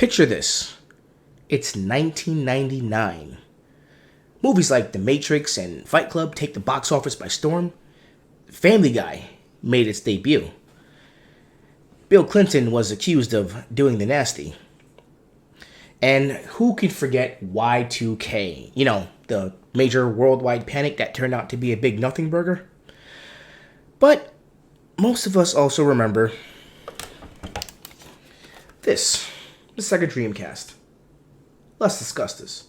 Picture this. It's 1999. Movies like The Matrix and Fight Club take the box office by storm. Family Guy made its debut. Bill Clinton was accused of doing the nasty. And who could forget Y2K? You know, the major worldwide panic that turned out to be a big nothing burger. But most of us also remember this, the Sega Dreamcast. Let's discuss this.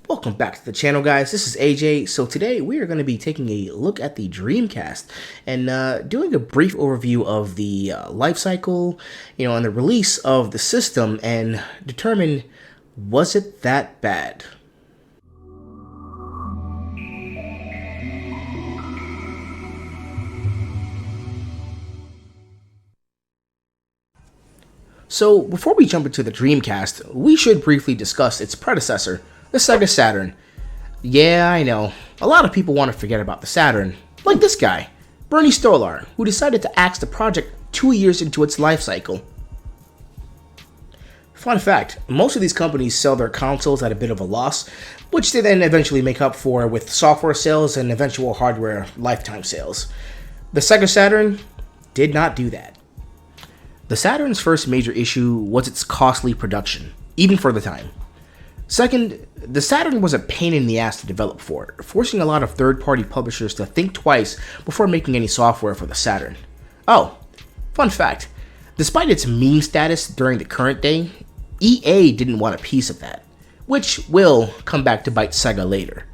Welcome back to the channel, guys. This is AJ. So today we are going to be taking a look at the Dreamcast and doing a brief overview of the life cycle, and the release of the system, and determine, was it that bad? So before we jump into the Dreamcast, we should briefly discuss its predecessor, the Sega Saturn. Yeah, I know. A lot of people want to forget about the Saturn. Like this guy, Bernie Stolar, who decided to axe the project 2 years into its life cycle. Fun fact, most of these companies sell their consoles at a bit of a loss, which they then eventually make up for with software sales and eventual hardware lifetime sales. The Sega Saturn did not do that. The Saturn's first major issue was its costly production, even for the time. Second, the Saturn was a pain in the ass to develop for, forcing a lot of third-party publishers to think twice before making any software for the Saturn. Oh, fun fact, despite its meme status during the current day, EA didn't want a piece of that, which will come back to bite Sega later.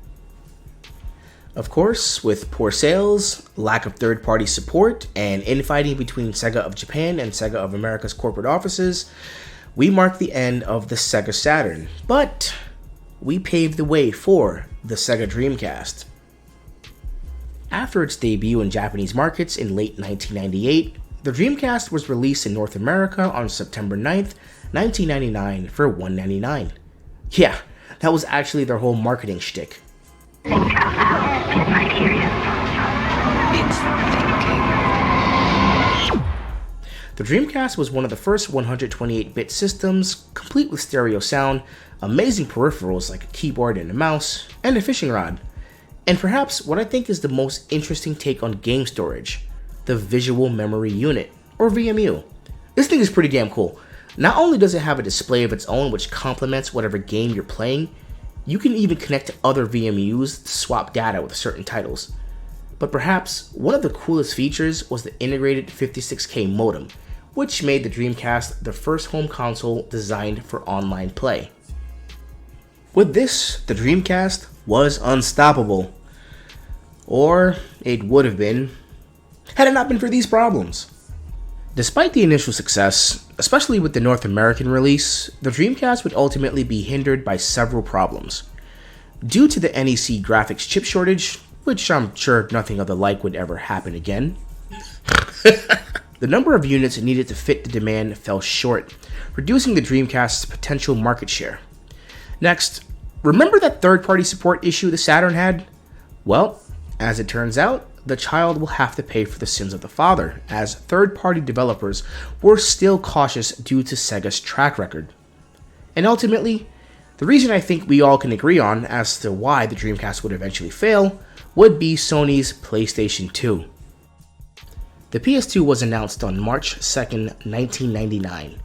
Of course, with poor sales, lack of third-party support, and infighting between Sega of Japan and Sega of America's corporate offices, we mark the end of the Sega Saturn, but we paved the way for the Sega Dreamcast. After its debut in Japanese markets in late 1998, the Dreamcast was released in North America on September 9th, 1999 for $199. Yeah, that was actually their whole marketing shtick. Think out loud in my area. It's thinking. The Dreamcast was one of the first 128-bit systems, complete with stereo sound, amazing peripherals like a keyboard and a mouse, and a fishing rod. And perhaps what I think is the most interesting take on game storage, the Visual Memory Unit, or VMU. This thing is pretty damn cool. Not only does it have a display of its own which complements whatever game you're playing, you can even connect to other VMUs to swap data with certain titles. But perhaps one of the coolest features was the integrated 56K modem, which made the Dreamcast the first home console designed for online play. With this, the Dreamcast was unstoppable. Or it would have been, had it not been for these problems. Despite the initial success, especially with the North American release, the Dreamcast would ultimately be hindered by several problems. Due to the NEC graphics chip shortage, which I'm sure nothing of the like would ever happen again, the number of units needed to fit the demand fell short, reducing the Dreamcast's potential market share. Next, remember that third-party support issue the Saturn had? Well, as it turns out, the child will have to pay for the sins of the father, as third-party developers were still cautious due to Sega's track record. And ultimately, the reason I think we all can agree on as to why the Dreamcast would eventually fail would be Sony's PlayStation 2. The PS2 was announced on March 2nd, 1999.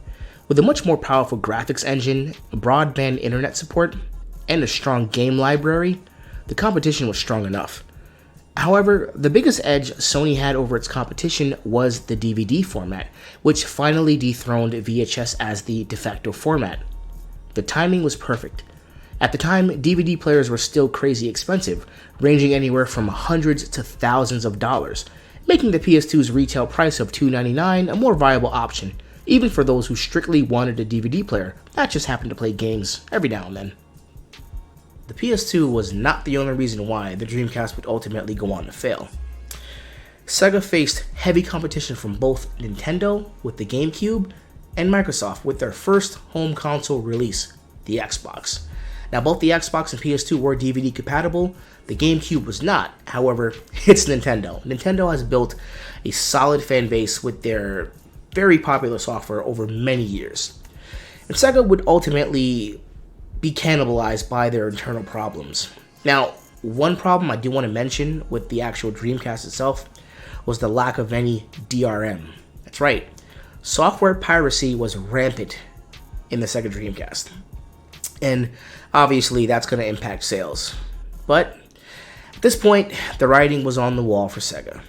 With a much more powerful graphics engine, broadband internet support, and a strong game library, the competition was strong enough. However, the biggest edge Sony had over its competition was the DVD format, which finally dethroned VHS as the de facto format. The timing was perfect. At the time, DVD players were still crazy expensive, ranging anywhere from hundreds to thousands of dollars, making the PS2's retail price of $299 a more viable option, even for those who strictly wanted a DVD player that just happened to play games every now and then. The PS2 was not the only reason why the Dreamcast would ultimately go on to fail. Sega faced heavy competition from both Nintendo with the GameCube and Microsoft with their first home console release, the Xbox. Now, both the Xbox and PS2 were DVD compatible. The GameCube was not. However, it's Nintendo. Nintendo has built a solid fan base with their very popular software over many years. And Sega would ultimately be cannibalized by their internal problems. Now, one problem I do want to mention with the actual Dreamcast itself was the lack of any DRM. That's right. Software piracy was rampant in the Sega Dreamcast. And obviously that's going to impact sales. But at this point, the writing was on the wall for Sega.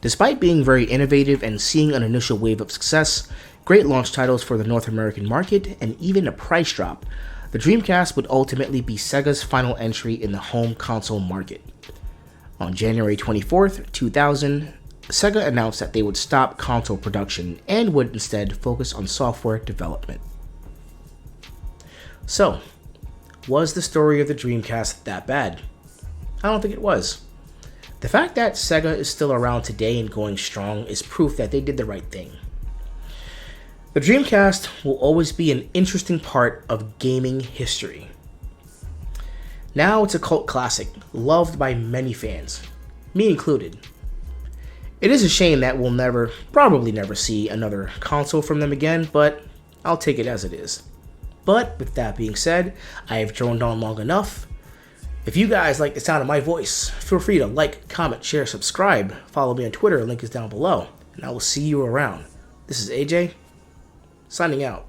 Despite being very innovative and seeing an initial wave of success, great launch titles for the North American market, and even a price drop, the Dreamcast would ultimately be Sega's final entry in the home console market. On January 24th, 2000, Sega announced that they would stop console production and would instead focus on software development. So, was the story of the Dreamcast that bad? I don't think it was. The fact that Sega is still around today and going strong is proof that they did the right thing. The Dreamcast will always be an interesting part of gaming history. Now it's a cult classic, loved by many fans, me included. It is a shame that we'll probably never see another console from them again, but I'll take it as it is. But with that being said, I have droned on long enough. If you guys like the sound of my voice, feel free to like, comment, share, subscribe. Follow me on Twitter, link is down below. And I will see you around. This is AJ, signing out.